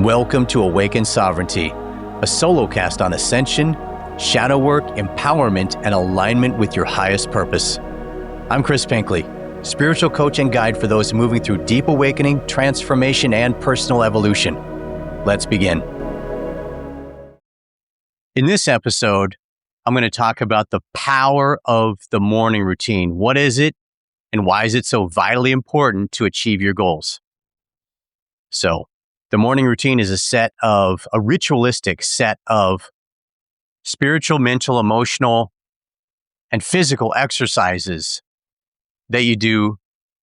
Welcome to Awaken Sovereignty, a solo cast on ascension, shadow work, empowerment, and alignment with your highest purpose. I'm Chris Pinckley, spiritual coach and guide for those moving through deep awakening, transformation, and personal evolution. Let's begin. In this episode, I'm going to talk about the power of the morning routine. What is it, and why is it so vitally important to achieve your goals? So, the morning routine is a ritualistic set of spiritual, mental, emotional, and physical exercises that you do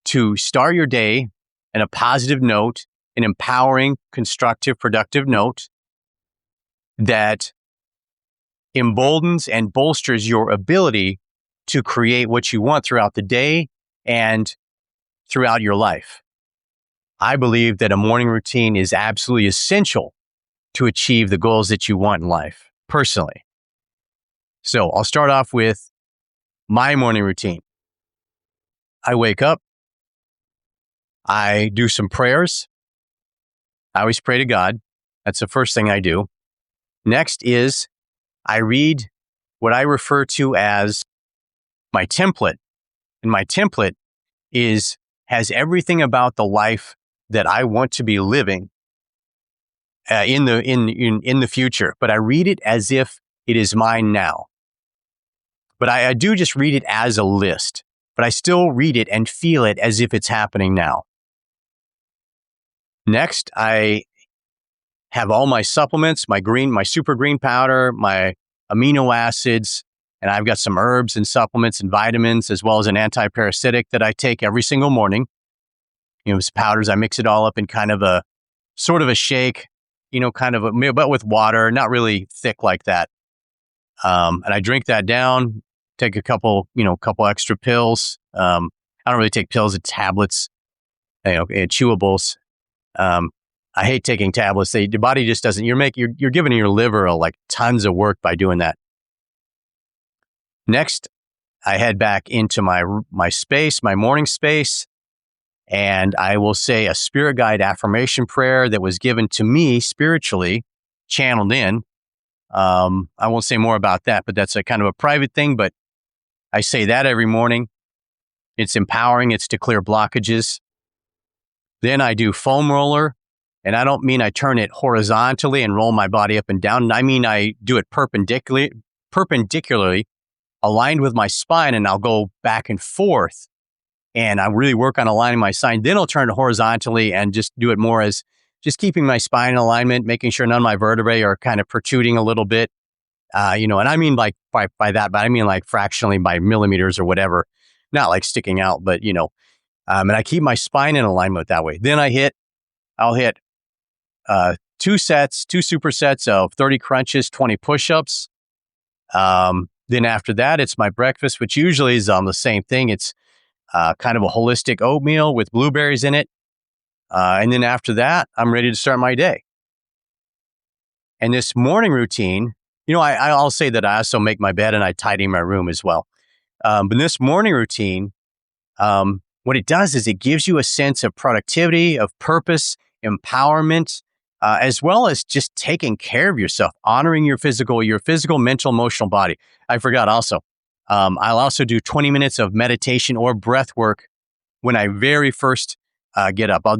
to start your day in a positive note, an empowering, constructive, productive note that emboldens and bolsters your ability to create what you want throughout the day and throughout your life. I believe that a morning routine is absolutely essential to achieve the goals that you want in life, personally. So I'll start off with my morning routine. I wake up, I do some prayers. I always pray to God. That's the first thing I do. Next is I read what I refer to as my template. And my template has everything about the life that I want to be living in the future, but I read it as if it is mine now. But I do just read it as a list, but I still read it and feel it as if it's happening now. Next, I have all my supplements, my super green powder, my amino acids, and I've got some herbs and supplements and vitamins, as well as an anti-parasitic that I take every single morning. It's powders. I mix it all up in kind of a sort of a shake, but with water, not really thick like that. And I drink that down, take a couple extra pills. I don't really take pills, it's tablets, chewables. I hate taking tablets. The body just doesn't, you're giving your liver tons of work by doing that. Next, I head back into my space, my morning space. And I will say a spirit guide affirmation prayer that was given to me spiritually, channeled in. I won't say more about that, but that's a kind of a private thing. But I say that every morning. It's empowering. It's to clear blockages. Then I do foam roller. And I don't mean I turn it horizontally and roll my body up and down. I mean I do it perpendicularly, aligned with my spine, and I'll go back and forth. And I really work on aligning my spine. Then I'll turn it horizontally and just do it more as just keeping my spine in alignment, making sure none of my vertebrae are kind of protruding a little bit. And I mean by that, but I mean fractionally by millimeters or whatever, not sticking out, but and I keep my spine in alignment that way. Then I'll hit 2 supersets of 30 crunches, 20 push-ups. Then after that, it's my breakfast, which usually is the same thing. It's kind of a holistic oatmeal with blueberries in it. And then after that, I'm ready to start my day. And this morning routine, I'll say that I also make my bed and I tidy my room as well. But this morning routine, what it does is it gives you a sense of productivity, of purpose, empowerment, as well as just taking care of yourself, honoring your physical, mental, emotional body. I forgot also. I'll also do 20 minutes of meditation or breath work when I very first get up. I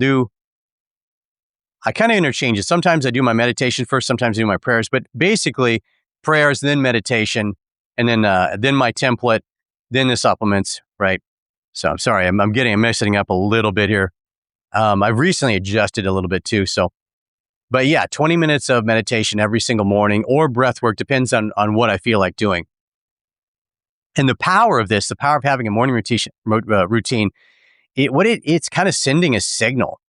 kind of interchange it. Sometimes I do my meditation first, sometimes I do my prayers, but basically prayers, then meditation, and then my template, then the supplements, right? So I'm sorry, I'm messing up a little bit here. I've recently adjusted a little bit too. But yeah, 20 minutes of meditation every single morning or breath work, depends on what I feel like doing. And the power of having a morning routine, it's kind of sending a signal.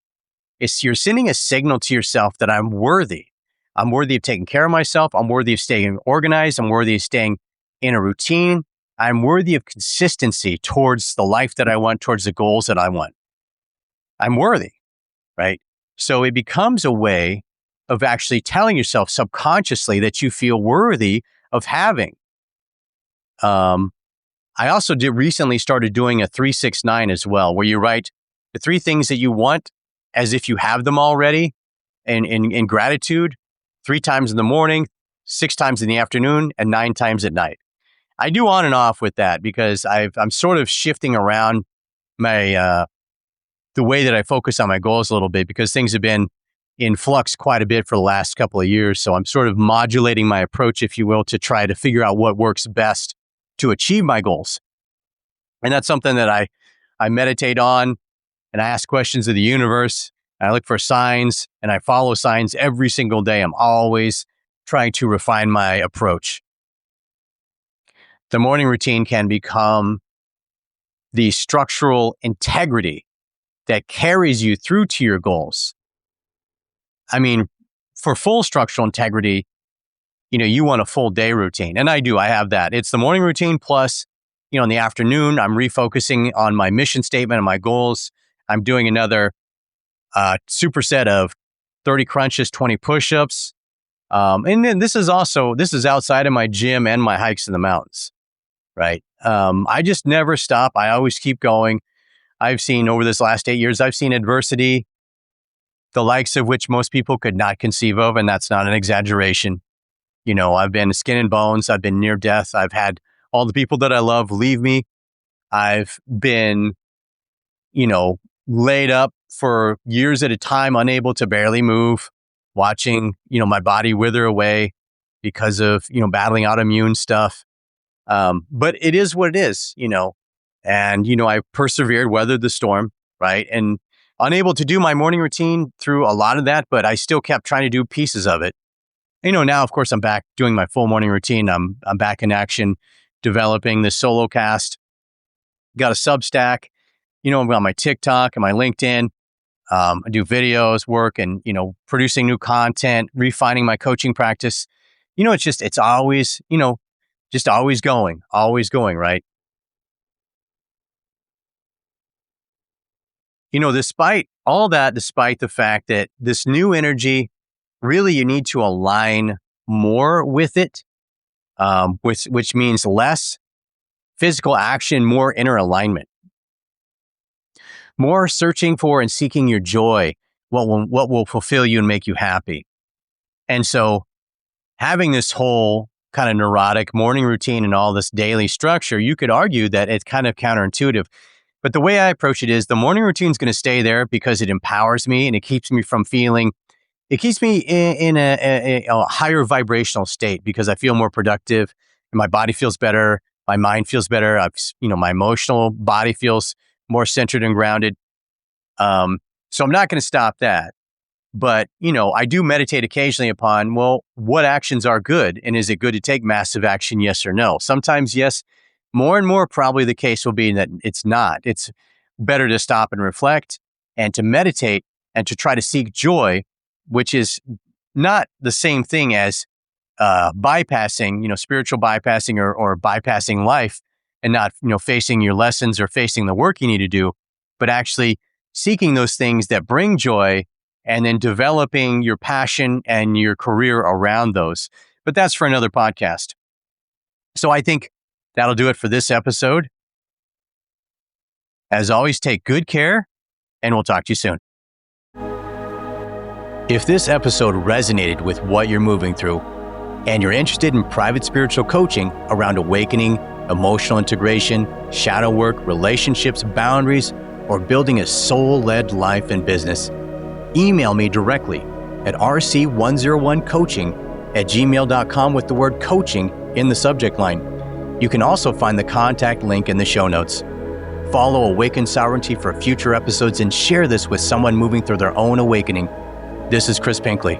You're sending a signal to yourself that I'm worthy. I'm worthy of taking care of myself. I'm worthy of staying organized. I'm worthy of staying in a routine. I'm worthy of consistency towards the life that I want, towards the goals that I want. I'm worthy, right? So it becomes a way of actually telling yourself subconsciously that you feel worthy of having. I also recently started doing a 3-6-9 as well, where you write the 3 things that you want as if you have them already, in gratitude 3 times in the morning, 6 times in the afternoon, and 9 times at night. I do on and off with that because I'm sort of shifting around my the way that I focus on my goals a little bit because things have been in flux quite a bit for the last couple of years. So I'm sort of modulating my approach, if you will, to try to figure out what works best to achieve my goals. And that's something that I meditate on, and I ask questions of the universe. I look for signs, and I follow signs every single day. I'm always trying to refine my approach. The morning routine can become the structural integrity that carries you through to your goals. I mean, for full structural integrity, you want a full day routine. And I do. I have that. It's the morning routine plus, in the afternoon, I'm refocusing on my mission statement and my goals. I'm doing another superset of 30 crunches, 20 push-ups. And then this is outside of my gym and my hikes in the mountains, right? I just never stop. I always keep going. I've seen over this last 8 years, I've seen adversity, the likes of which most people could not conceive of. And that's not an exaggeration. I've been skin and bones. I've been near death. I've had all the people that I love leave me. I've been, laid up for years at a time, unable to barely move, watching, my body wither away because of, battling autoimmune stuff. But it is what it is, and, I persevered, weathered the storm, right? And unable to do my morning routine through a lot of that, but I still kept trying to do pieces of it. Now, of course, I'm back doing my full morning routine. I'm back in action, developing the solo cast. Got a Substack, I'm on my TikTok and my LinkedIn. I do videos, work, and, producing new content, refining my coaching practice. It's always, just always going, right? Despite all that, despite the fact that this new energy, really you need to align more with it, which means less physical action, more inner alignment, more searching for and seeking your joy, what will fulfill you and make you happy. And so having this whole kind of neurotic morning routine and all this daily structure, you could argue that it's kind of counterintuitive. But the way I approach it is the morning routine is going to stay there because it empowers me and it keeps me in a higher vibrational state because I feel more productive and my body feels better. My mind feels better. My emotional body feels more centered and grounded. So I'm not going to stop that. But, I do meditate occasionally upon, well, what actions are good? And is it good to take massive action? Yes or no? Sometimes yes. More and more, probably the case will be that it's not. It's better to stop and reflect and to meditate and to try to seek joy, which is not the same thing as bypassing, spiritual bypassing or bypassing life and not, facing your lessons or facing the work you need to do, but actually seeking those things that bring joy and then developing your passion and your career around those. But that's for another podcast. So I think that'll do it for this episode. As always, take good care, and we'll talk to you soon. If this episode resonated with what you're moving through, and you're interested in private spiritual coaching around awakening, emotional integration, shadow work, relationships, boundaries, or building a soul-led life and business, email me directly at rc101coaching@gmail.com with the word coaching in the subject line. You can also find the contact link in the show notes. Follow Awaken Sovereignty for future episodes and share this with someone moving through their own awakening. This is Chris Pinckley.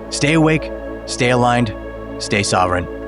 Stay awake, stay aligned, stay sovereign.